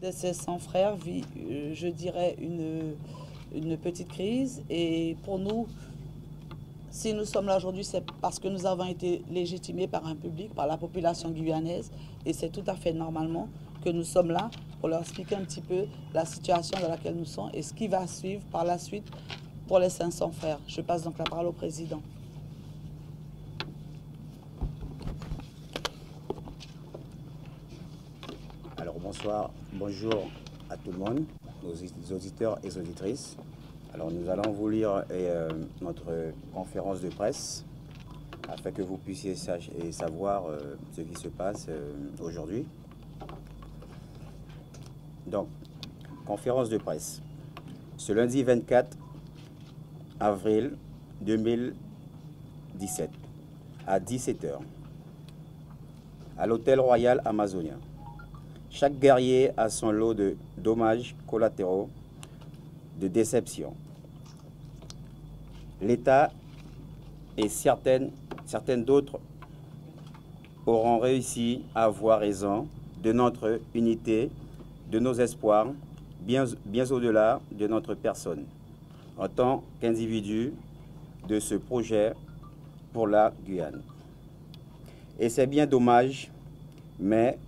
De ces 100 frères vit, je dirais, une petite crise. Et pour nous, si nous sommes là aujourd'hui, c'est parce que nous avons été légitimés par un public, par la population guyanaise. Et c'est tout à fait normalement que nous sommes là pour leur expliquer un petit peu la situation dans laquelle nous sommes et ce qui va suivre par la suite pour les 500 frères. Je passe donc la parole au président. Alors bonsoir, bonjour à tout le monde, nos auditeurs et auditrices. Alors nous allons vous lire notre conférence de presse afin que vous puissiez savoir ce qui se passe aujourd'hui. Donc, conférence de presse. Ce lundi 24 avril 2017 à 17 h à l'hôtel Royal Amazonien. Chaque guerrier a son lot de dommages collatéraux, de déceptions. L'État et certaines d'autres auront réussi à avoir raison de notre unité, de nos espoirs, bien au-delà de notre personne, en tant qu'individu de ce projet pour la Guyane. Et c'est bien dommage, mais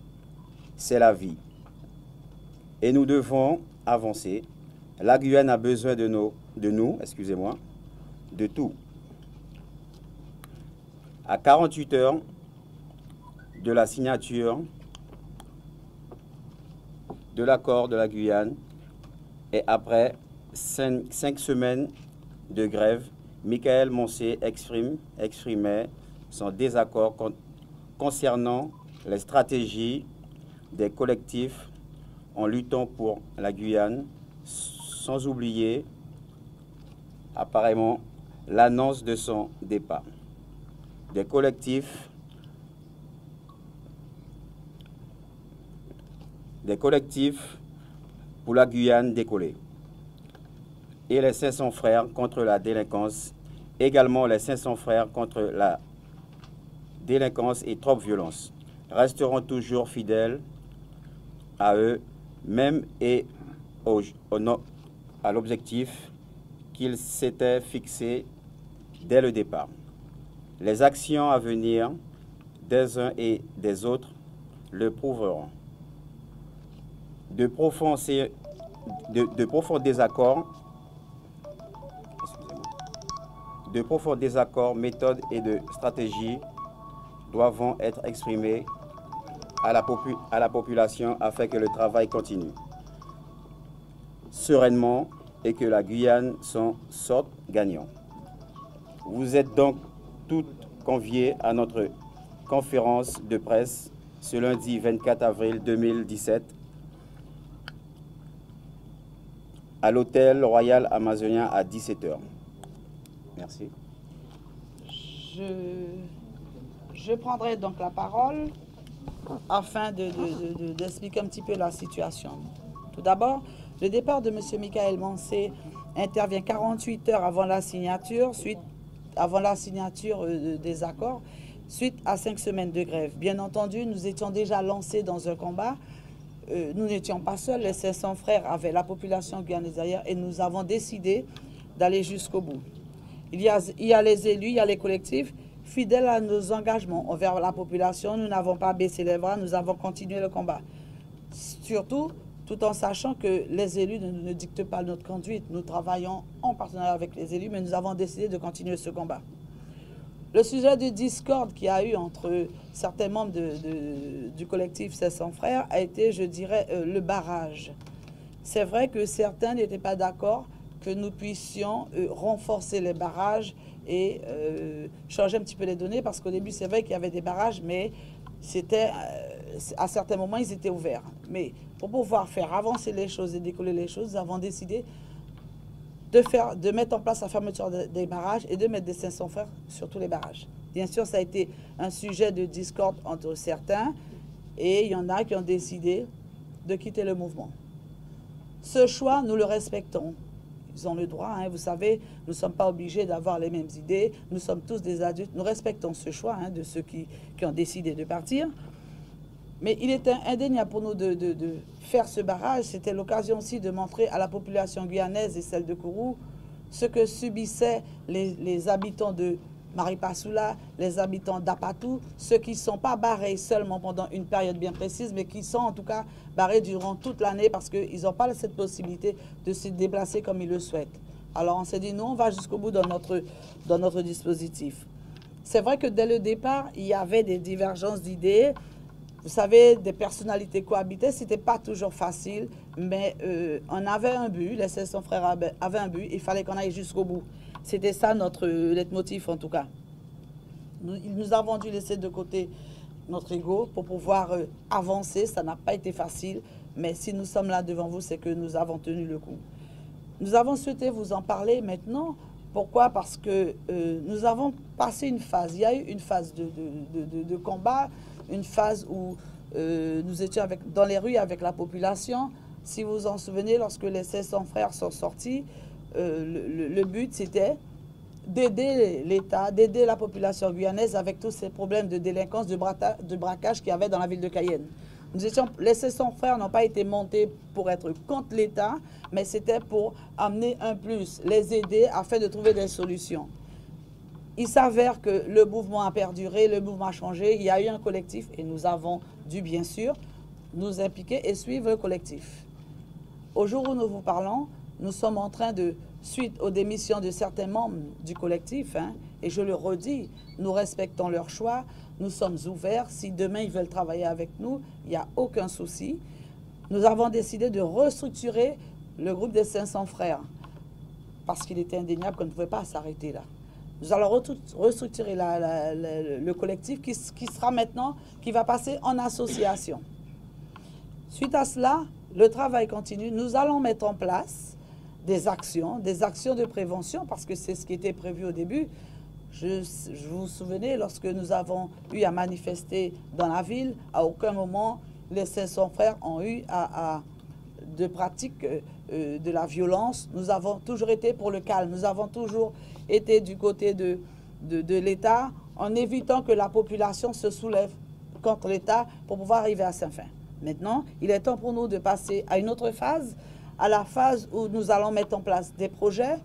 c'est la vie. Et nous devons avancer. La Guyane a besoin de nous, de tout. À 48 heures de la signature de l'accord de la Guyane et après 5 semaines de grève, Michael Moncé exprimait son désaccord concernant les stratégies des collectifs en luttant pour la Guyane, sans oublier apparemment l'annonce de son départ. Des collectifs pour la Guyane décollée et les 500 frères contre la délinquance, également les 500 frères contre la délinquance et trop violence, resteront toujours fidèles à eux-mêmes et à l'objectif qu'ils s'étaient fixé dès le départ. Les actions à venir des uns et des autres le prouveront. De profonds désaccords, méthodes et de stratégies doivent être exprimés à la population afin que le travail continue sereinement et que la Guyane s'en sorte gagnant. Vous êtes donc toutes conviées à notre conférence de presse ce lundi 24 avril 2017 à l'hôtel Royal Amazonien à 17 h. Merci. Je prendrai donc la parole afin d'expliquer un petit peu la situation. Tout d'abord, le départ de M. Michael Moncé intervient 48 heures avant la signature, des accords, suite à 5 semaines de grève. Bien entendu, nous étions déjà lancés dans un combat. Nous n'étions pas seuls, les 500 frères avaient la population guyanaise derrière et nous avons décidé d'aller jusqu'au bout. Il y a les élus, il y a les collectifs. Fidèles à nos engagements envers la population, nous n'avons pas baissé les bras, nous avons continué le combat. Surtout, tout en sachant que les élus ne dictent pas notre conduite. Nous travaillons en partenariat avec les élus, mais nous avons décidé de continuer ce combat. Le sujet de discorde qu'il y a eu entre certains membres du collectif 500 frères a été, je dirais, le barrage. C'est vrai que certains n'étaient pas d'accord que nous puissions renforcer les barrages et changer un petit peu les données, parce qu'au début, c'est vrai qu'il y avait des barrages, mais c'était à certains moments, ils étaient ouverts. Mais pour pouvoir faire avancer les choses et décoller les choses, nous avons décidé de mettre en place la fermeture des barrages et de mettre des 500 frères sur tous les barrages. Bien sûr, ça a été un sujet de discorde entre certains et il y en a qui ont décidé de quitter le mouvement. Ce choix, nous le respectons. Ils ont le droit, hein, vous savez, nous ne sommes pas obligés d'avoir les mêmes idées, nous sommes tous des adultes, nous respectons ce choix de ceux qui ont décidé de partir. Mais il était indéniable pour nous de faire ce barrage. C'était l'occasion aussi de montrer à la population guyanaise et celle de Kourou ce que subissaient les habitants de Maripasoula, les habitants d'Apatou, ceux qui ne sont pas barrés seulement pendant une période bien précise, mais qui sont en tout cas barrés durant toute l'année parce qu'ils n'ont pas cette possibilité de se déplacer comme ils le souhaitent. Alors on s'est dit, nous, on va jusqu'au bout dans notre dispositif. C'est vrai que dès le départ, il y avait des divergences d'idées. Vous savez, des personnalités cohabitaient, ce n'était pas toujours facile, mais on avait un but, les 500 frères avaient un but, il fallait qu'on aille jusqu'au bout. C'était ça notre leitmotiv en tout cas. Nous avons dû laisser de côté notre ego pour pouvoir avancer, ça n'a pas été facile, mais si nous sommes là devant vous, c'est que nous avons tenu le coup. Nous avons souhaité vous en parler maintenant. Pourquoi? Parce que nous avons passé une phase, il y a eu une phase de combat, une phase où nous étions dans les rues avec la population. Si vous vous en souvenez, lorsque les 500 frères sont sortis, le but c'était d'aider l'État, d'aider la population guyanaise avec tous ces problèmes de délinquance, de braquage qu'il y avait dans la ville de Cayenne. Les 500 frères n'ont pas été montés pour être contre l'État, mais c'était pour amener un plus, les aider afin de trouver des solutions. Il s'avère que le mouvement a perduré, le mouvement a changé, il y a eu un collectif et nous avons dû bien sûr nous impliquer et suivre le collectif. Au jour où nous vous parlons, nous sommes en train de, suite aux démissions de certains membres du collectif, et je le redis, nous respectons leur choix, nous sommes ouverts. Si demain ils veulent travailler avec nous, il n'y a aucun souci. Nous avons décidé de restructurer le groupe des 500 frères parce qu'il était indéniable qu'on ne pouvait pas s'arrêter là. Nous allons restructurer le collectif qui sera maintenant, qui va passer en association. Suite à cela, le travail continue. Nous allons mettre en place des actions de prévention, parce que c'est ce qui était prévu au début. Vous vous souvenez, lorsque nous avons eu à manifester dans la ville, à aucun moment les 500 frères ont eu de pratique de la violence. Nous avons toujours été pour le calme. Nous avons toujours été du côté de l'État, en évitant que la population se soulève contre l'État pour pouvoir arriver à sa fin. Maintenant, il est temps pour nous de passer à une autre phase, à la phase où nous allons mettre en place des projets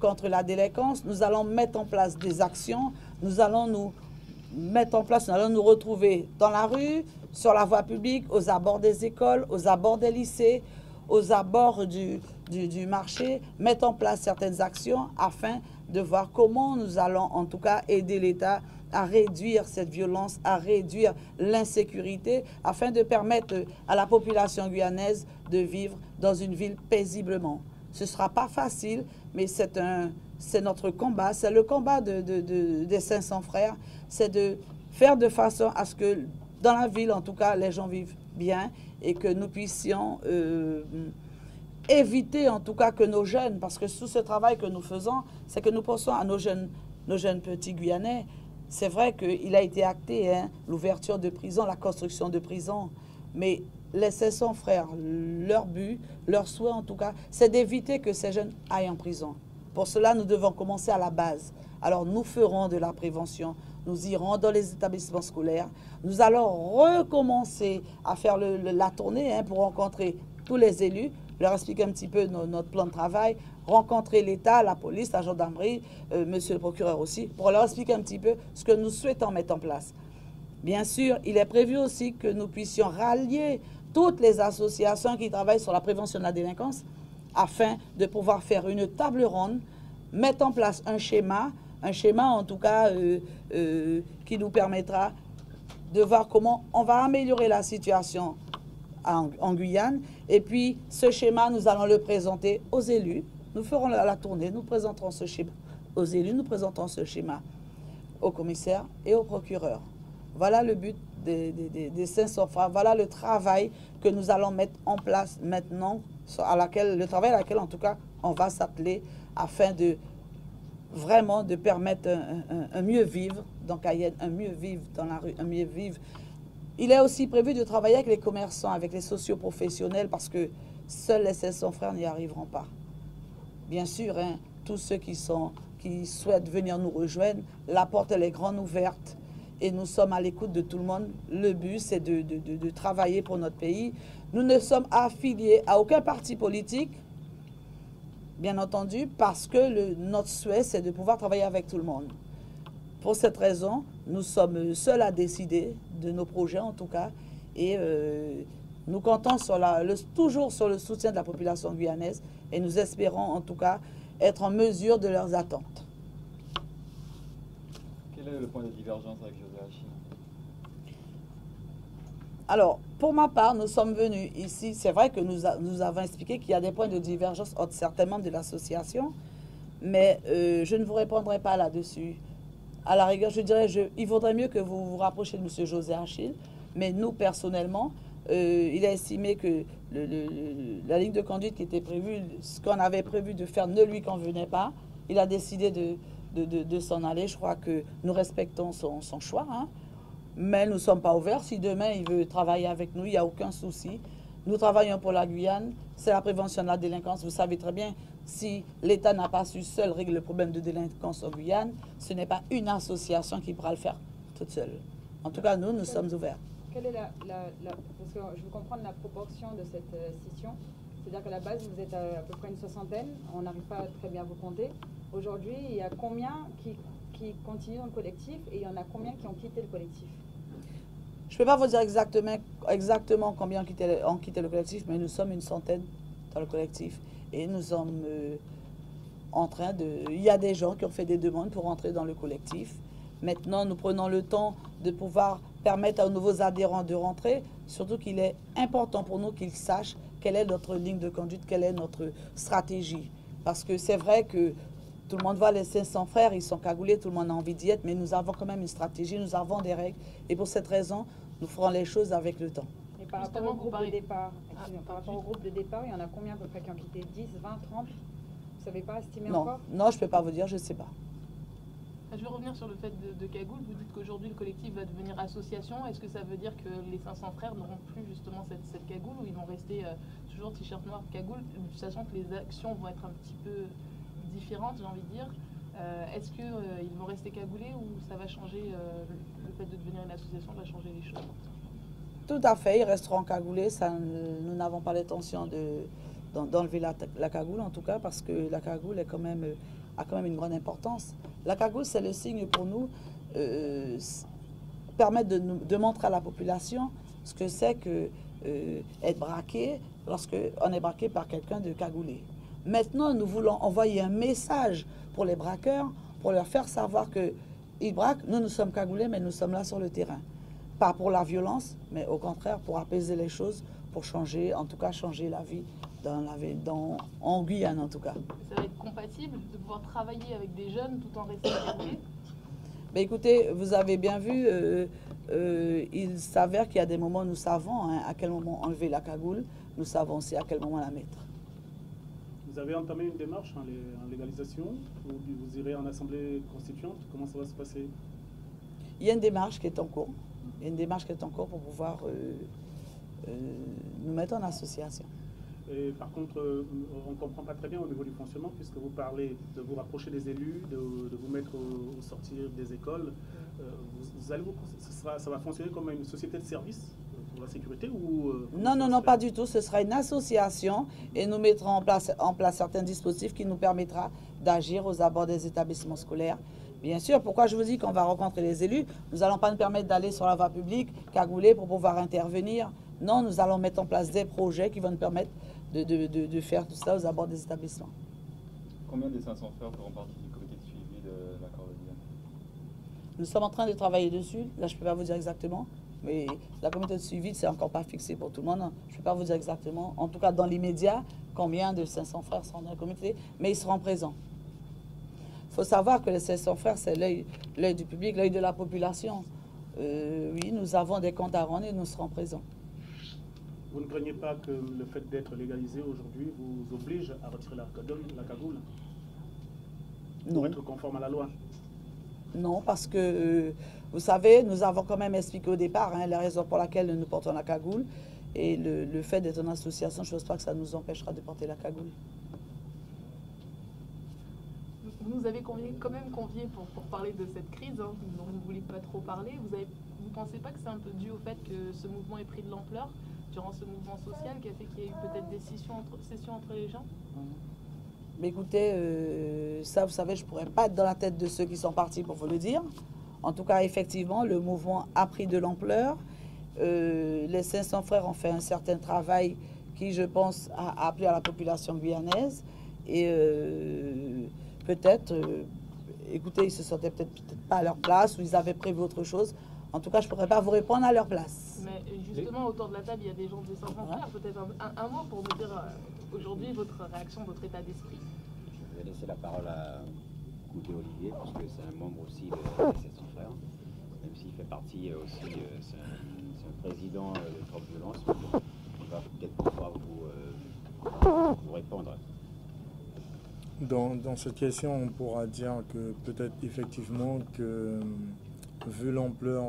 contre la délinquance. Nous allons mettre en place des actions. Nous allons nous retrouver dans la rue, sur la voie publique, aux abords des écoles, aux abords des lycées, aux abords du marché, mettre en place certaines actions afin de voir comment nous allons en tout cas aider l'État à réduire cette violence, à réduire l'insécurité, afin de permettre à la population guyanaise de vivre dans une ville paisiblement. Ce ne sera pas facile, mais c'est notre combat, c'est le combat des 500 frères, c'est de faire de façon à ce que dans la ville, en tout cas, les gens vivent bien et que nous puissions éviter en tout cas que nos jeunes, parce que tout ce travail que nous faisons, c'est que nous pensons à nos jeunes petits Guyanais. C'est vrai qu'il a été acté, l'ouverture de prison, la construction de prison, mais les 500 frères, leur but, leur souhait en tout cas, c'est d'éviter que ces jeunes aillent en prison. Pour cela, nous devons commencer à la base. Alors nous ferons de la prévention, nous irons dans les établissements scolaires, nous allons recommencer à faire la tournée pour rencontrer tous les élus, leur expliquer un petit peu notre plan de travail, rencontrer l'État, la police, la gendarmerie, monsieur le procureur aussi, pour leur expliquer un petit peu ce que nous souhaitons mettre en place. Bien sûr, il est prévu aussi que nous puissions rallier toutes les associations qui travaillent sur la prévention de la délinquance afin de pouvoir faire une table ronde, mettre en place un schéma en tout cas qui nous permettra de voir comment on va améliorer la situation en Guyane. Et puis, ce schéma, nous allons le présenter aux élus. Nous ferons la tournée, nous présenterons ce schéma aux élus, nous présenterons ce schéma au commissaire et au procureur. Voilà le but des 500 frères. Voilà le travail que nous allons mettre en place maintenant, le travail à laquelle, en tout cas, on va s'atteler afin de vraiment de permettre un mieux vivre dans Cayenne, un mieux vivre dans la rue, un mieux vivre. Il est aussi prévu de travailler avec les commerçants, avec les socioprofessionnels, parce que seuls les 500 frères n'y arriveront pas. Bien sûr, tous ceux qui souhaitent venir nous rejoindre, la porte elle est grande ouverte. et nous sommes à l'écoute de tout le monde. Le but, c'est de travailler pour notre pays. Nous ne sommes affiliés à aucun parti politique, bien entendu, parce que notre souhait, c'est de pouvoir travailler avec tout le monde. Pour cette raison, nous sommes seuls à décider de nos projets, en tout cas, et nous comptons toujours sur le soutien de la population guyanaise et nous espérons, en tout cas, être en mesure de leurs attentes. Quel est le point de divergence avec José Achille? Alors, pour ma part, nous sommes venus ici. C'est vrai que nous avons expliqué qu'il y a des points de divergence entre certains membres de l'association, mais je ne vous répondrai pas là-dessus. À la rigueur, je dirais, il vaudrait mieux que vous vous rapprochiez de M. José Achille, mais nous, personnellement, il a estimé que la ligne de conduite qui était prévue, ce qu'on avait prévu de faire ne lui convenait pas. Il a décidé de s'en aller. Je crois que nous respectons son choix, hein. Mais nous ne sommes pas ouverts. Si demain il veut travailler avec nous, il n'y a aucun souci. Nous travaillons pour la Guyane. C'est la prévention de la délinquance. Vous savez très bien, si l'État n'a pas su seul régler le problème de délinquance en Guyane, ce n'est pas une association qui pourra le faire toute seule. En tout cas, nous sommes ouverts. Quelle est parce que je veux comprendre la proportion de cette scission. C'est-à-dire qu'à la base, vous êtes à peu près une soixantaine. On n'arrive pas à très bien vous compter. Aujourd'hui, il y a combien qui continuent dans le collectif et il y en a combien qui ont quitté le collectif? Je ne peux pas vous dire exactement combien ont quitté le collectif, mais nous sommes une centaine dans le collectif. Et nous sommes en train de... Il y a des gens qui ont fait des demandes pour entrer dans le collectif. Maintenant, nous prenons le temps de pouvoir permettre aux nouveaux adhérents de rentrer, surtout qu'il est important pour nous qu'ils sachent quelle est notre ligne de conduite, quelle est notre stratégie. Parce que c'est vrai que tout le monde voit les 500 frères, ils sont cagoulés, tout le monde a envie d'y être, mais nous avons quand même une stratégie, nous avons des règles. Et pour cette raison, nous ferons les choses avec le temps. Et par rapport au groupe de départ, il y en a combien à peu près qui ont quitté? 10, 20, 30? Vous ne savez pas estimer encore? Non, je ne peux pas vous dire, je ne sais pas. Je vais revenir sur le fait de Cagoule. Vous dites qu'aujourd'hui le collectif va devenir association. Est-ce que ça veut dire que les 500 frères n'auront plus justement cette cagoule ou ils vont rester toujours t-shirt noir cagoule, sachant que les actions vont être un petit peu différentes, j'ai envie de dire. Est-ce qu'ils vont rester cagoulés ou ça va changer, le fait de devenir une association va changer les choses? Tout à fait, ils resteront cagoulés. Nous n'avons pas l'intention d'enlever la cagoule, en tout cas, parce que la cagoule est a quand même une grande importance. La cagoule, c'est le signe pour nous, permettre de montrer à la population ce que c'est que être braqué lorsqu'on est braqué par quelqu'un de cagoulé. Maintenant, nous voulons envoyer un message pour les braqueurs, pour leur faire savoir qu'ils braquent. Nous sommes cagoulés, mais nous sommes là sur le terrain. Pas pour la violence, mais au contraire pour apaiser les choses, pour changer, en tout cas changer la vie en Guyane en tout cas. Ça va être compatible de pouvoir travailler avec des jeunes tout en restant cagoulés? Mais écoutez, vous avez bien vu, il s'avère qu'il y a des moments où nous savons à quel moment enlever la cagoule, nous savons aussi à quel moment la mettre. Vous avez entamé une démarche en légalisation, vous irez en assemblée constituante, comment ça va se passer? Il y a une démarche qui est en cours. Il y a une démarche qui est en cours pour pouvoir nous mettre en association. Et par contre, on ne comprend pas très bien au niveau du fonctionnement, puisque vous parlez de vous rapprocher des élus, de vous mettre au sortir des écoles. Ça va fonctionner comme une société de service pour la sécurité ou Non, pas du tout. Ce sera une association et nous mettrons en place certains dispositifs qui nous permettra d'agir aux abords des établissements scolaires. Bien sûr, pourquoi je vous dis qu'on va rencontrer les élus? Nous n'allons pas nous permettre d'aller sur la voie publique, cagouler pour pouvoir intervenir. Non, nous allons mettre en place des projets qui vont nous permettre de faire tout ça aux abords des établissements. Combien des 500 frères feront partie du comité de suivi de l'accord de Guyane? Nous sommes en train de travailler dessus. Là, je ne peux pas vous dire exactement. Mais la comité de suivi, c'est encore pas fixé pour tout le monde. Je ne peux pas vous dire exactement, en tout cas dans l'immédiat, combien de 500 frères seront dans le comité, mais ils seront présents. Il faut savoir que les 500 frères, c'est l'œil du public, l'œil de la population. Oui, nous avons des comptes à rendre et nous serons présents. Vous ne craignez pas que le fait d'être légalisé aujourd'hui vous oblige à retirer la cagoule? Non. Pour être conforme à la loi? Non, parce que, vous savez, nous avons quand même expliqué au départ la raison pour laquelle nous portons la cagoule. Et le fait d'être en association, je ne pense pas que ça nous empêchera de porter la cagoule. Vous nous avez quand même convié pour parler de cette crise, hein, dont vous ne vouliez pas trop parler. Vous ne pensez pas que c'est un peu dû au fait que ce mouvement ait pris de l'ampleur durant ce mouvement social qui a fait qu'il y a eu peut-être des scissions entre les gens? Mais écoutez, ça, vous savez, je ne pourrais pas être dans la tête de ceux qui sont partis pour vous le dire. En tout cas, effectivement, le mouvement a pris de l'ampleur. Les 500 frères ont fait un certain travail qui, je pense, a appelé à la population guyanaise. Et peut-être, écoutez, ils se sentaient peut-être pas à leur place ou ils avaient prévu autre chose. En tout cas, je ne pourrais pas vous répondre à leur place. Mais justement, autour de la table, il y a des gens des 500 frères. Peut-être un mot pour nous dire aujourd'hui votre réaction, votre état d'esprit. Je vais laisser la parole à Goudé Olivier, parce que c'est un membre aussi des 700 frères, même s'il fait partie aussi, c'est un président de Trop Violence. Il va peut-être pouvoir vous répondre. Dans cette question, on pourra dire que peut-être effectivement que, vu l'ampleur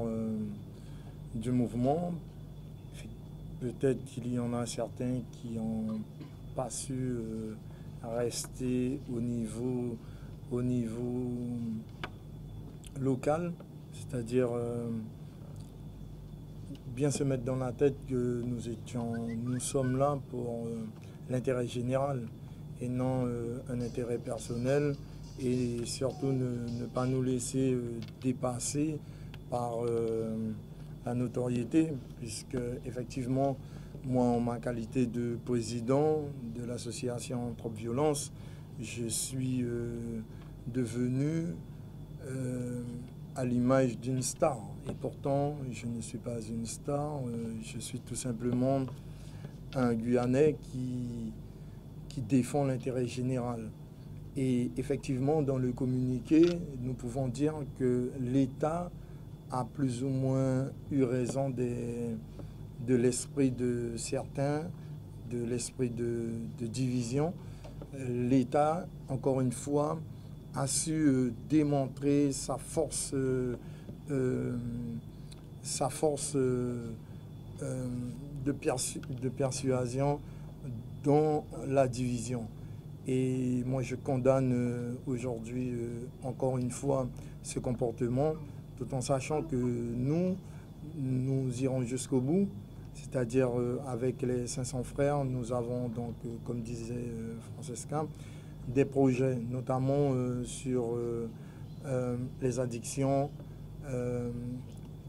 du mouvement, peut-être qu'il y en a certains qui n'ont pas su rester au niveau local, c'est-à-dire bien se mettre dans la tête que nous sommes là pour l'intérêt général et non un intérêt personnel, et surtout ne pas nous laisser dépasser par la notoriété, puisque effectivement, moi, en ma qualité de président de l'association Trop Violence, je suis devenu à l'image d'une star. Et pourtant, je ne suis pas une star, je suis tout simplement un Guyanais qui défend l'intérêt général. Et effectivement, dans le communiqué, nous pouvons dire que l'État a plus ou moins eu raison de l'esprit de certains, de l'esprit de division. L'État, encore une fois, a su démontrer sa force de persuasion dans la division. Et moi, je condamne aujourd'hui, encore une fois, ce comportement, tout en sachant que nous irons jusqu'au bout. C'est-à-dire, avec les 500 frères, nous avons donc, comme disait Francesca, des projets, notamment sur les addictions,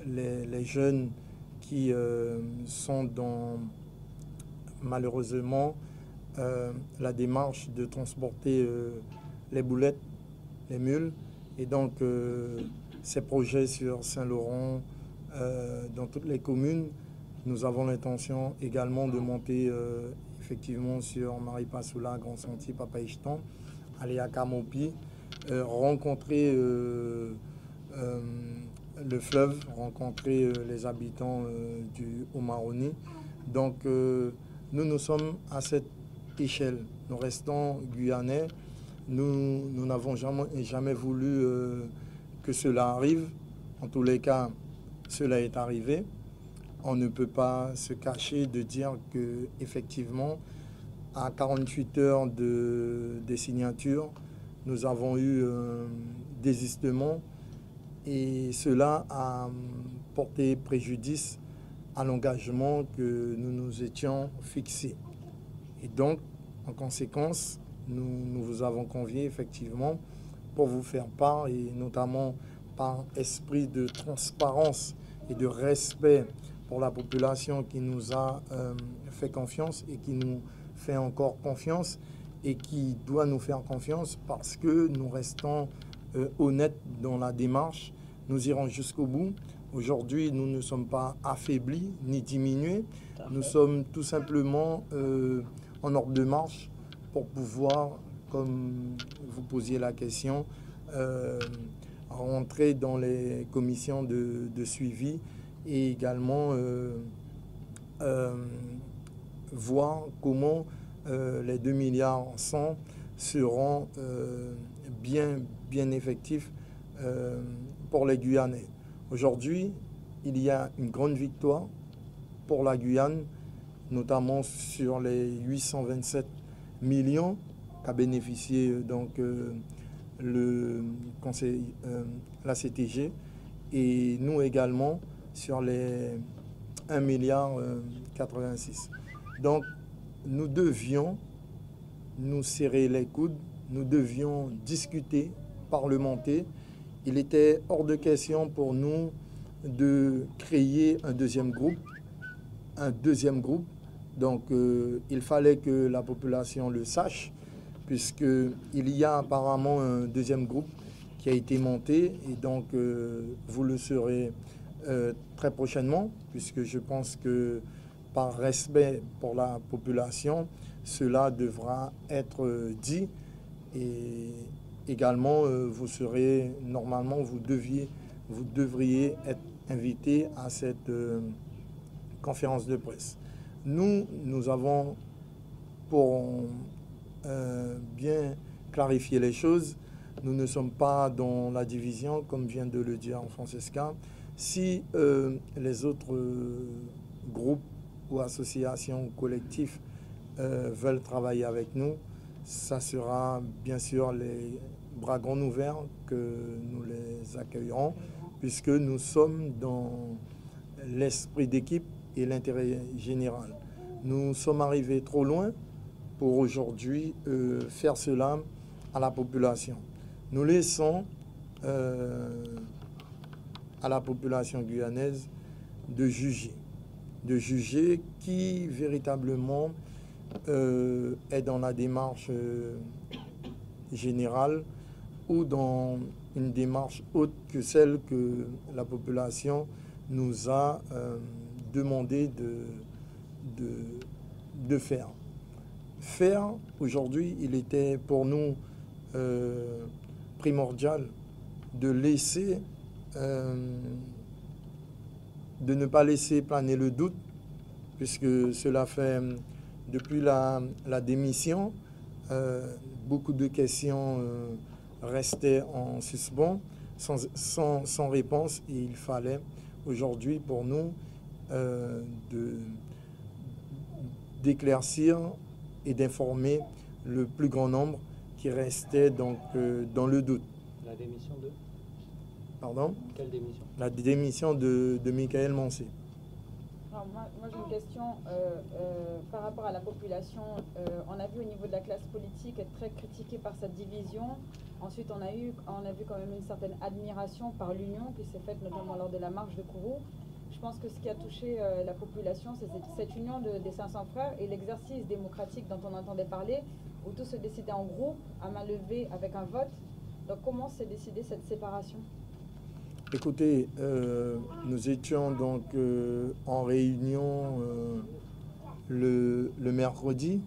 les jeunes qui sont dans, malheureusement, la démarche de transporter les boulettes, les mules. Et donc, ces projets sur Saint-Laurent, dans toutes les communes, nous avons l'intention également de monter effectivement sur Maripasoula, Grand Sentier, Papaïcheton, aller à Kamopi, rencontrer le fleuve, rencontrer les habitants du Haut-Maroni. Donc, nous sommes à cette échelle. Nous restons guyanais. Nous n'avons jamais voulu que cela arrive. En tous les cas, cela est arrivé. On ne peut pas se cacher de dire que effectivement, à 48 heures des signatures, nous avons eu un désistement et cela a porté préjudice à l'engagement que nous nous étions fixés. Et donc, en conséquence, nous vous avons convié effectivement pour vous faire part, et notamment par esprit de transparence et de respect pour la population qui nous a fait confiance et qui nous fait encore confiance et qui doit nous faire confiance parce que nous restons honnêtes dans la démarche. Nous irons jusqu'au bout. Aujourd'hui, nous ne sommes pas affaiblis ni diminués. Nous sommes tout simplement en ordre de marche pour pouvoir, comme vous posiez la question, rentrer dans les commissions de suivi et également voir comment les 2 milliards 100 seront bien effectifs pour les Guyanais. Aujourd'hui, il y a une grande victoire pour la Guyane, notamment sur les 827 millions qu'a bénéficié donc le conseil, la CTG, et nous également sur les 1,86 milliard. Donc, nous devions nous serrer les coudes, nous devions discuter, parlementer. Il était hors de question pour nous de créer un deuxième groupe. Donc, il fallait que la population le sache, puisqu'il y a apparemment un deuxième groupe qui a été monté. Et donc, vous le saurez très prochainement, puisque je pense que par respect pour la population, cela devra être dit. Et également, vous serez, normalement, vous devriez être invité à cette conférence de presse. Nous avons, pour bien clarifier les choses, nous ne sommes pas dans la division, comme vient de le dire Francesca. Si les autres groupes ou associations ou collectifs veulent travailler avec nous, ça sera bien sûr les bras grands ouverts que nous les accueillerons, puisque nous sommes dans l'esprit d'équipe et l'intérêt général. Nous sommes arrivés trop loin pour aujourd'hui faire cela à la population. Nous laissons à la population guyanaise de juger qui véritablement est dans la démarche générale ou dans une démarche autre que celle que la population nous a demandé de faire. Faire, aujourd'hui, il était pour nous primordial de laisser, de ne pas laisser planer le doute, puisque cela fait, depuis la démission, beaucoup de questions restaient en suspens, sans réponse, et il fallait aujourd'hui pour nous d'éclaircir et d'informer le plus grand nombre qui restait donc dans le doute. La démission de? Pardon? Quelle démission? La démission de Michael Mancé. Alors moi j'ai une question par rapport à la population. On a vu au niveau de la classe politique être très critiquée par cette division. Ensuite, on a vu quand même une certaine admiration par l'union qui s'est faite notamment lors de la marche de Kourou. Je pense que ce qui a touché la population, c'est cette union des 500 frères et l'exercice démocratique dont on entendait parler, où tout se décidait en groupe, à main levée, avec un vote. Donc comment s'est décidée cette séparation? Écoutez, nous étions donc en réunion le mercredi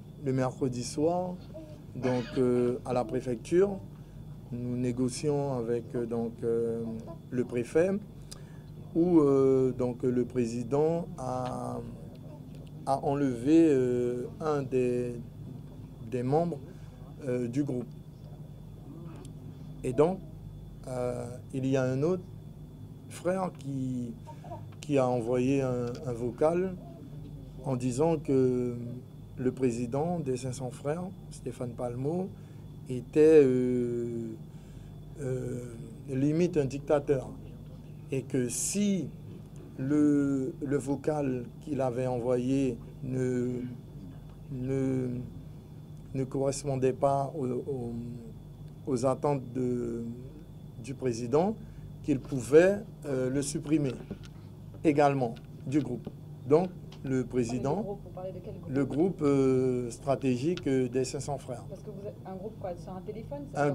soir, donc à la préfecture. Nous négocions avec le préfet, où donc le président a enlevé un des membres du groupe. Et donc, il y a un autre frère qui a envoyé un vocal en disant que le président des 500 frères, Stéphane Palmo, était limite un dictateur. Et que si le vocal qu'il avait envoyé ne correspondait pas aux attentes du président, qu'il pouvait le supprimer également du groupe. Donc, le président, le groupe stratégique des 500 frères. Parce que vous êtes un groupe quoi, sur un téléphone? Un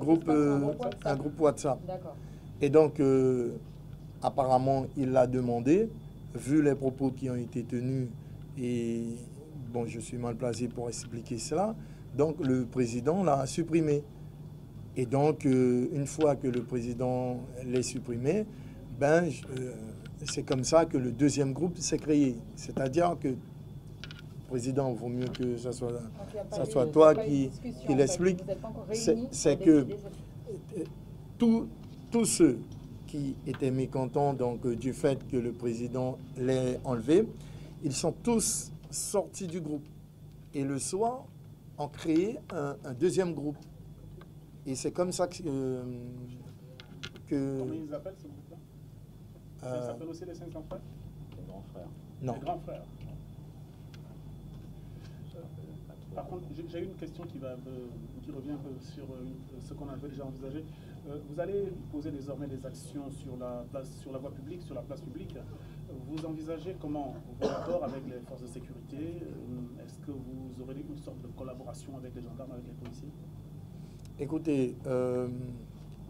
groupe WhatsApp. D'accord. Et donc, apparemment, il l'a demandé, vu les propos qui ont été tenus, et bon, je suis mal placé pour expliquer cela, donc le président l'a supprimé. Et donc, une fois que le président l'a supprimé, c'est comme ça que le deuxième groupe s'est créé. C'est-à-dire que, président, il vaut mieux que ça soit toi qui l'explique. C'est que tous ceux qui étaient mécontents donc, du fait que le président l'ait enlevé, ils sont tous sortis du groupe. Et le soir, on créé un deuxième groupe. Et c'est comme ça que Comment ils appellent ce groupe-là? Ça s'appelle aussi les 500 frères? Les grands frères. non. Les grands frères. Par contre, j'ai une question qui revient sur ce qu'on avait déjà envisagé. Vous allez poser désormais des actions sur la voie publique, sur la place publique. Vous envisagez comment vos rapports avec les forces de sécurité? Est-ce que vous aurez une sorte de collaboration avec les gendarmes, avec les policiers? Écoutez,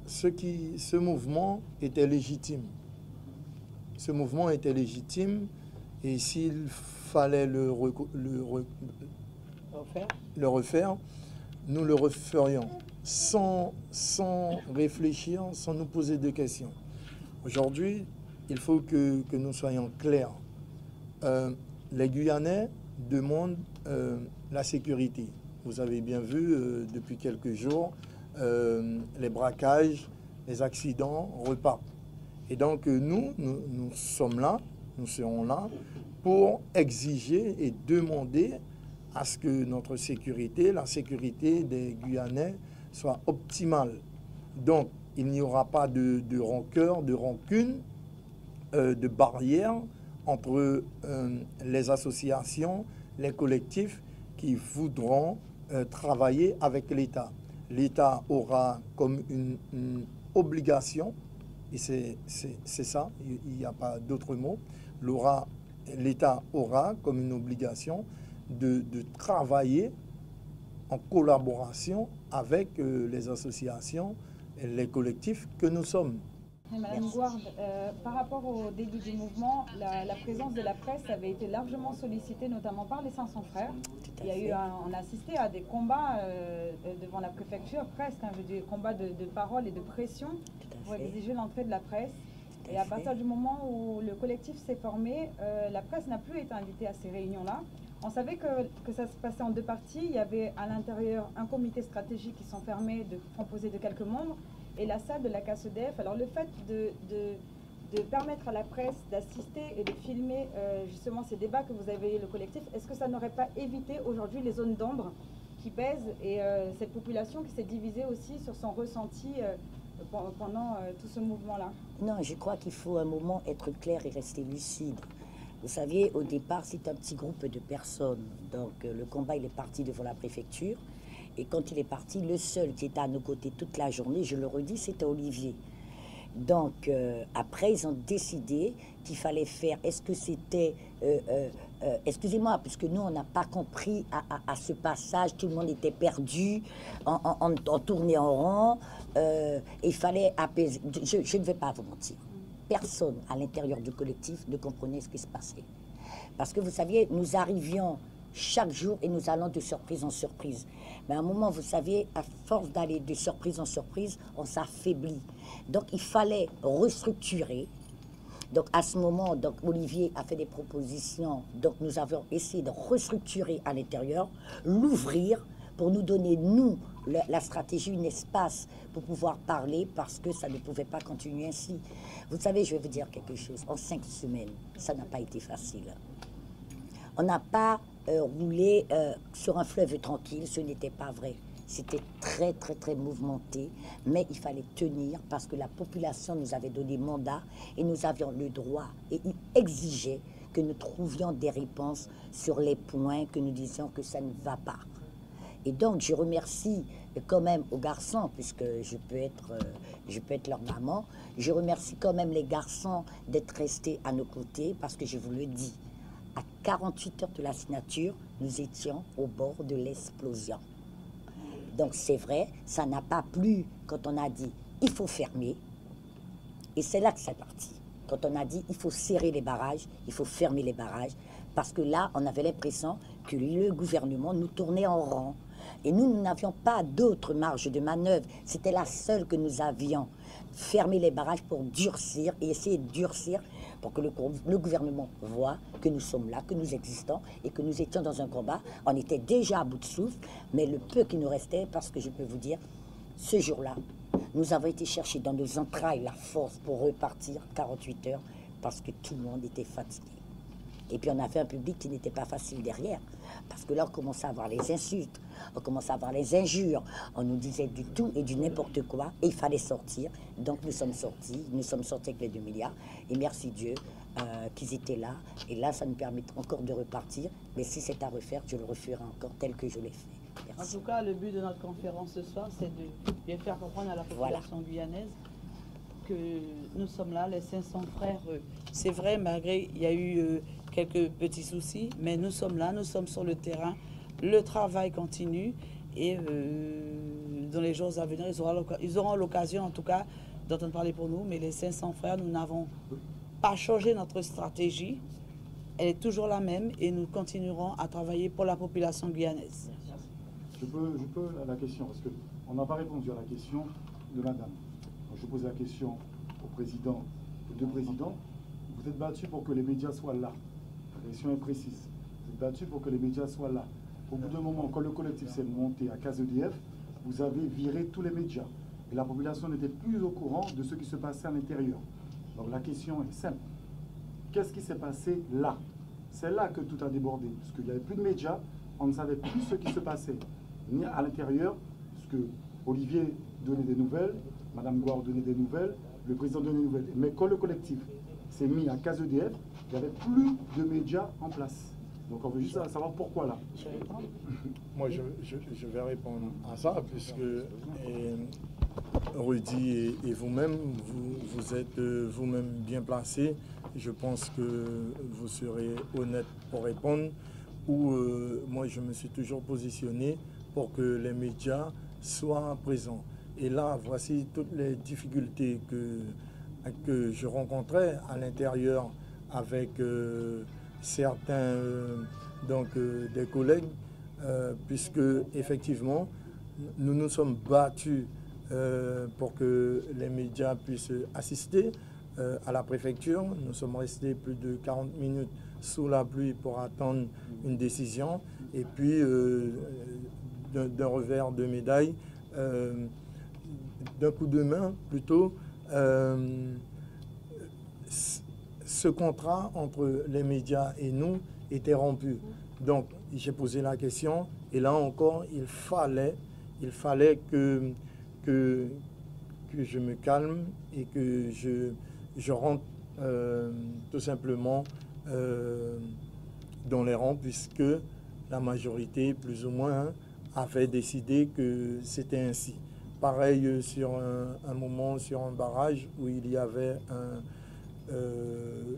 ce mouvement était légitime. Ce mouvement était légitime et s'il fallait le refaire, nous le referions sans réfléchir, sans nous poser de questions. Aujourd'hui, il faut que nous soyons clairs. Les Guyanais demandent la sécurité. Vous avez bien vu depuis quelques jours les braquages, les accidents repartent. Et donc nous sommes là, nous serons là pour exiger et demander à ce que notre sécurité, la sécurité des Guyanais, soit optimale. Donc, il n'y aura pas de rancœur, de rancune, de barrière entre les associations, les collectifs qui voudront travailler avec l'État. L'État aura comme une obligation, et c'est ça, il n'y a pas d'autre mot, l'État aura comme une obligation de travailler en collaboration avec les associations et les collectifs que nous sommes. Madame Gouard, par rapport au début du mouvement, la présence de la presse avait été largement sollicitée, notamment par les 500 frères. On a assisté à des combats devant la préfecture, presque, je veux dire, combats de parole et de pression pour exiger l'entrée de la presse. Et à partir du moment où le collectif s'est formé, la presse n'a plus été invitée à ces réunions-là. On savait que ça se passait en deux parties. Il y avait à l'intérieur un comité stratégique qui s'enfermait, composé de quelques membres, et la salle de la CASEDEF. Alors le fait de permettre à la presse d'assister et de filmer justement ces débats que vous avez eu le collectif, est-ce que ça n'aurait pas évité aujourd'hui les zones d'ombre qui pèsent et cette population qui s'est divisée aussi sur son ressenti pendant tout ce mouvement-là? Non, je crois qu'il faut un moment être clair et rester lucide. Vous saviez, au départ, c'est un petit groupe de personnes. Donc, le combat, il est parti devant la préfecture. Et quand il est parti, le seul qui était à nos côtés toute la journée, je le redis, c'était Olivier. Donc, après, ils ont décidé qu'il fallait faire... Est-ce que c'était... excusez-moi, puisque nous, on n'a pas compris à ce passage. Tout le monde était perdu, on tournait en rond. Il fallait apaiser. Je ne vais pas vous mentir. Personne à l'intérieur du collectif ne comprenait ce qui se passait. Parce que vous saviez, nous arrivions chaque jour et nous allons de surprise en surprise. Mais à un moment, vous saviez, à force d'aller de surprise en surprise, on s'affaiblit. Donc il fallait restructurer. Donc à ce moment, donc, Olivier a fait des propositions. Donc nous avons essayé de restructurer à l'intérieur, l'ouvrir pour nous donner, nous, la stratégie, un espace pour pouvoir parler parce que ça ne pouvait pas continuer ainsi. Vous savez, je vais vous dire quelque chose. En 5 semaines, ça n'a pas été facile. On n'a pas roulé sur un fleuve tranquille, ce n'était pas vrai. C'était très, très, très mouvementé, mais il fallait tenir parce que la population nous avait donné mandat et nous avions le droit et il exigeait que nous trouvions des réponses sur les points que nous disions que ça ne va pas. Et donc, je remercie quand même aux garçons, puisque je peux être leur maman, je remercie quand même les garçons d'être restés à nos côtés, parce que je vous le dis, à 48 heures de la signature, nous étions au bord de l'explosion. Donc, c'est vrai, ça n'a pas plu quand on a dit « il faut fermer ». Et c'est là que c'est parti. Quand on a dit « il faut serrer les barrages, il faut fermer les barrages », parce que là, on avait l'impression que le gouvernement nous tournait en rond. Et nous n'avions pas d'autre marge de manœuvre. C'était la seule que nous avions. Fermer les barrages pour durcir et essayer de durcir pour que le gouvernement voit que nous sommes là, que nous existons et que nous étions dans un combat. On était déjà à bout de souffle, mais le peu qui nous restait, parce que je peux vous dire, ce jour-là, nous avons été chercher dans nos entrailles la force pour repartir 48 heures parce que tout le monde était fatigué. Et puis on a fait un public qui n'était pas facile derrière. Parce que là, on commençait à avoir les insultes, on commençait à avoir les injures. On nous disait du tout et du n'importe quoi. Et il fallait sortir. Donc nous sommes sortis avec les 2 milliards. Et merci Dieu qu'ils étaient là. Et là, ça nous permettra encore de repartir. Mais si c'est à refaire, je le referai encore tel que je l'ai fait. Merci. En tout cas, le but de notre conférence ce soir, c'est de bien faire comprendre à la population guyanaise que nous sommes là, les 500 frères. C'est vrai, malgré, il y a eu quelques petits soucis, mais nous sommes là, nous sommes sur le terrain. Le travail continue et dans les jours à venir, ils auront l'occasion, en tout cas, d'entendre parler pour nous. Mais les 500 frères, nous n'avons pas changé notre stratégie. Elle est toujours la même et nous continuerons à travailler pour la population guyanaise. Je peux la question, parce qu'on n'a pas répondu à la question de madame. Donc, je pose la question au président, aux 2 présidents. Vous êtes battus pour que les médias soient là. La question est précise. Vous êtes battus pour que les médias soient là. Au bout d'un moment, quand le collectif s'est monté à CASEDF, vous avez viré tous les médias. Et la population n'était plus au courant de ce qui se passait à l'intérieur. Donc la question est simple. Qu'est-ce qui s'est passé là? C'est là que tout a débordé. Parce qu'il n'y avait plus de médias, on ne savait plus ce qui se passait. Ni à l'intérieur, parce que Olivier donnait des nouvelles, Madame Gouard donnait des nouvelles, le président donnait des nouvelles. Mais quand le collectif s'est mis à CASEDF, il n'y avait plus de médias en place. Donc on veut juste savoir pourquoi là. Moi je vais répondre à ça, puisque Rudy et vous-même, vous êtes vous-même bien placés. Je pense que vous serez honnête pour répondre. Moi je me suis toujours positionné pour que les médias soient présents. Et là, voici toutes les difficultés que je rencontrais à l'intérieur avec certains des collègues, puisque effectivement, nous nous sommes battus pour que les médias puissent assister à la préfecture. Nous sommes restés plus de 40 minutes sous la pluie pour attendre une décision. Et puis, d'un revers de médaille, d'un coup de main plutôt, ce contrat entre les médias et nous était rompu. Donc j'ai posé la question et là encore il fallait que je me calme et que je rentre tout simplement dans les rangs, puisque la majorité plus ou moins avait décidé que c'était ainsi. Pareil sur un moment sur un barrage où il y avait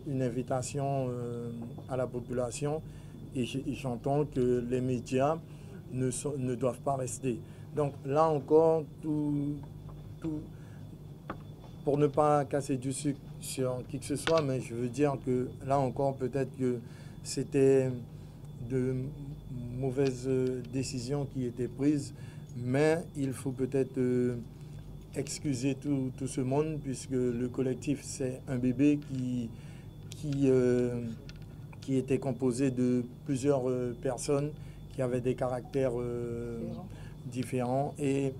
une invitation à la population et j'entends que les médias ne doivent pas rester. Donc là encore, pour ne pas casser du sucre sur qui que ce soit, mais je veux dire que là encore, peut-être que c'était de mauvaises décisions qui étaient prises, mais il faut peut-être excuser tout ce monde, puisque le collectif, c'est un bébé qui était composé de plusieurs personnes qui avaient des caractères différents et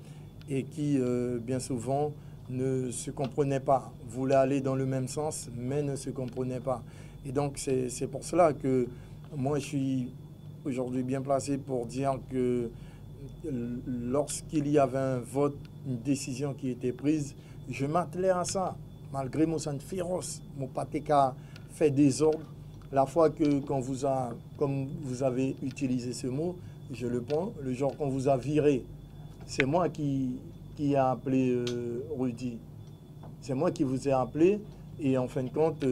qui, bien souvent, ne se comprenaient pas, voulaient aller dans le même sens, mais ne se comprenaient pas. Et donc, c'est pour cela que moi, je suis aujourd'hui bien placé pour dire que lorsqu'il y avait un vote, une décision qui était prise, je m'attelais à ça, malgré mon sang féroce, mon patéka fait désordre. La fois que comme vous avez utilisé ce mot, je le prends, le jour qu'on vous a viré, c'est moi qui a appelé Rudy. C'est moi qui vous ai appelé et en fin de compte,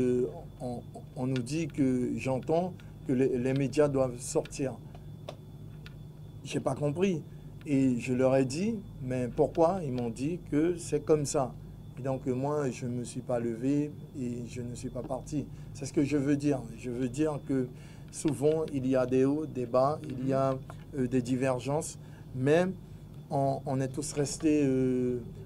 on nous dit que j'entends que les médias doivent sortir. J'ai pas compris. Et je leur ai dit, mais pourquoi? Ils m'ont dit que c'est comme ça. Et donc moi, je ne me suis pas levé et je ne suis pas parti. C'est ce que je veux dire. Je veux dire que souvent, il y a des hauts, des bas, il y a des divergences, mais on est tous restés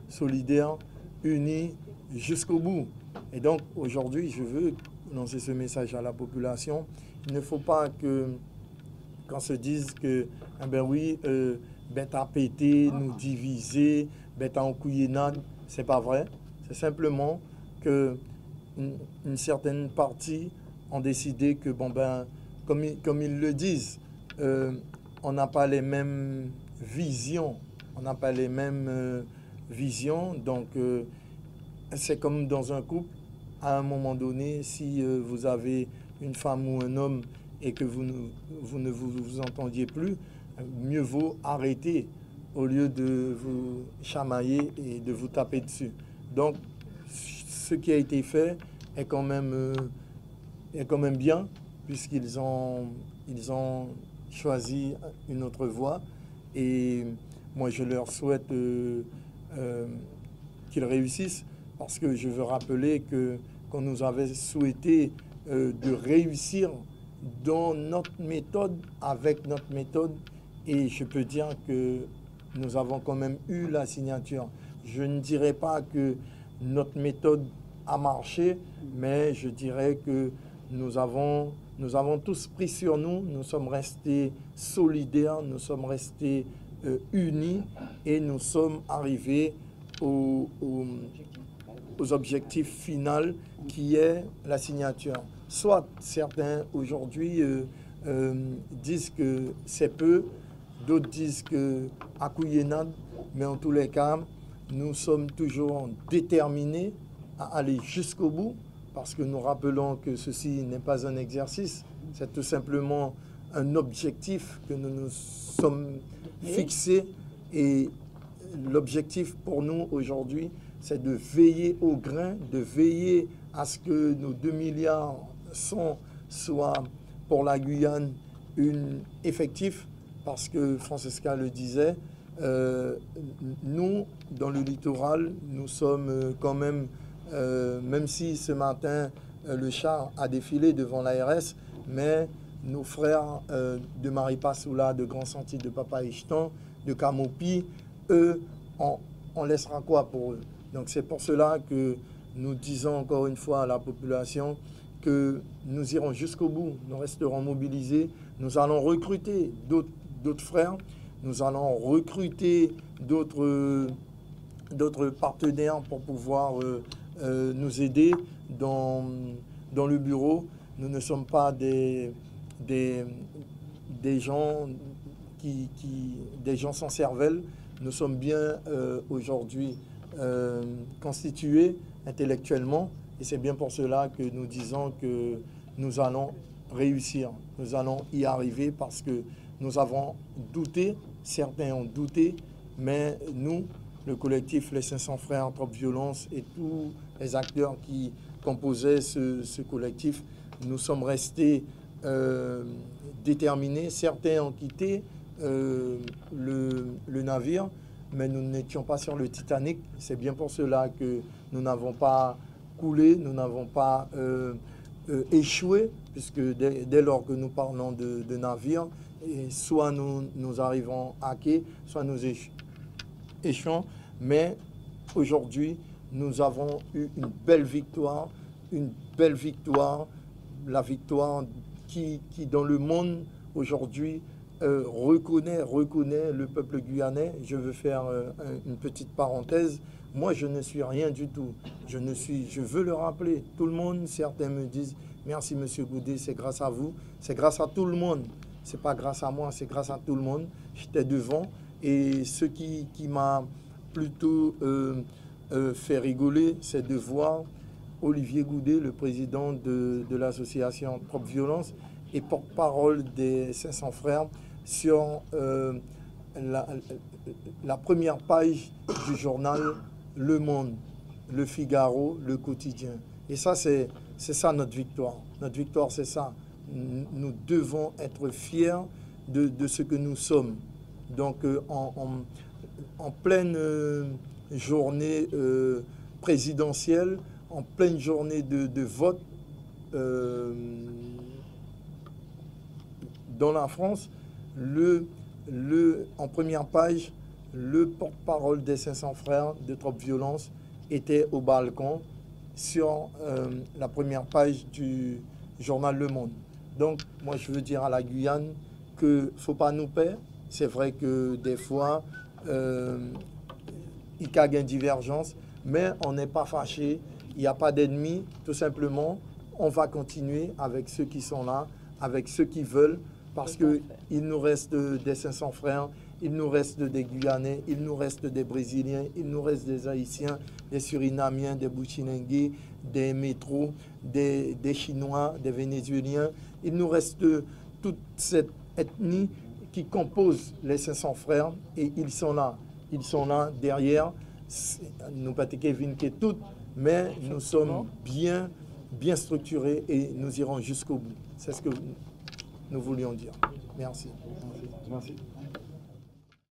solidaires, unis jusqu'au bout. Et donc aujourd'hui, je veux lancer ce message à la population. Il ne faut pas qu'on se dise que, eh ben oui, bête à péter, nous diviser, bête à encouillenade. C'est pas vrai. C'est simplement que une certaine partie ont décidé que, bon ben, comme ils le disent, on n'a pas les mêmes visions. On n'a pas les mêmes visions. Donc, c'est comme dans un couple. À un moment donné, si vous avez une femme ou un homme et que vous ne vous entendiez plus, mieux vaut arrêter au lieu de vous chamailler et de vous taper dessus. Donc, ce qui a été fait est quand même bien, puisqu'ils ont choisi une autre voie. Et moi, je leur souhaite qu'ils réussissent, parce que je veux rappeler qu'on nous avait souhaité de réussir dans notre méthode, avec notre méthode, et je peux dire que nous avons quand même eu la signature. Je ne dirais pas que notre méthode a marché, mais je dirais que nous avons tous pris sur nous, nous sommes restés solidaires, nous sommes restés unis, et nous sommes arrivés aux objectifs finaux qui est la signature. Soit certains aujourd'hui disent que c'est peu, d'autres disent que à couillenade, mais en tous les cas, nous sommes toujours déterminés à aller jusqu'au bout, parce que nous rappelons que ceci n'est pas un exercice, c'est tout simplement un objectif que nous nous sommes fixés, et l'objectif pour nous aujourd'hui, c'est de veiller au grain, de veiller à ce que nos 2 milliards soient pour la Guyane effectif, parce que Francesca le disait, nous, dans le littoral, nous sommes quand même, même si ce matin, le char a défilé devant l'ARS, mais nos frères de Maripasoula, de Grand Sentier, de Papa Ichtan, de Kamopi, eux, on laissera quoi pour eux? Donc c'est pour cela que nous disons encore une fois à la population que nous irons jusqu'au bout, nous resterons mobilisés, nous allons recruter d'autres frères, nous allons recruter d'autres partenaires pour pouvoir nous aider dans le bureau. Nous ne sommes pas des gens des gens sans cervelle. Nous sommes bien aujourd'hui constitués intellectuellement, et c'est bien pour cela que nous disons que nous allons réussir, nous allons y arriver, parce que nous avons douté, certains ont douté, mais nous, le collectif Les 500 Frères Trop Violence et tous les acteurs qui composaient ce collectif, nous sommes restés déterminés. Certains ont quitté le navire, mais nous n'étions pas sur le Titanic. C'est bien pour cela que nous n'avons pas coulé, nous n'avons pas échoué, puisque dès lors que nous parlons de navire, et soit nous arrivons à quai, soit nous échouons. Mais aujourd'hui, nous avons eu une belle victoire, la victoire qui dans le monde aujourd'hui reconnaît le peuple guyanais. Je veux faire une petite parenthèse. Moi, je ne suis rien du tout. Je veux le rappeler. Tout le monde, certains me disent « Merci, Monsieur Goudet, c'est grâce à vous. » C'est grâce à tout le monde. C'est pas grâce à moi, c'est grâce à tout le monde. J'étais devant. Et ce qui m'a plutôt fait rigoler, c'est de voir Olivier Goudet, le président de l'association Trop Violence et porte-parole des 500 Frères, sur la première page du journal Le Monde, Le Figaro, Le Quotidien. Et ça, c'est ça notre victoire. Notre victoire, c'est ça. Nous devons être fiers de ce que nous sommes. Donc, en pleine journée présidentielle, en pleine journée de vote dans la France, en première page, le porte-parole des 500 Frères de Trop Violence était au balcon sur la première page du journal Le Monde. Donc, moi, je veux dire à la Guyane qu'il ne faut pas nous perdre. C'est vrai que des fois, il y a une divergence, mais on n'est pas fâché, il n'y a pas d'ennemis. Tout simplement, on va continuer avec ceux qui sont là, avec ceux qui veulent, parce qu'il nous reste des 500 frères, il nous reste des Guyanais, il nous reste des Brésiliens, il nous reste des Haïtiens, des Surinamiens, des Bouchinenguis, des Métros, des Chinois, des Vénézuéliens. Il nous reste toute cette ethnie qui compose les 500 frères et ils sont là derrière. Nous pas toutes, mais nous sommes bien structurés et nous irons jusqu'au bout. C'est ce que nous voulions dire. Merci. Merci.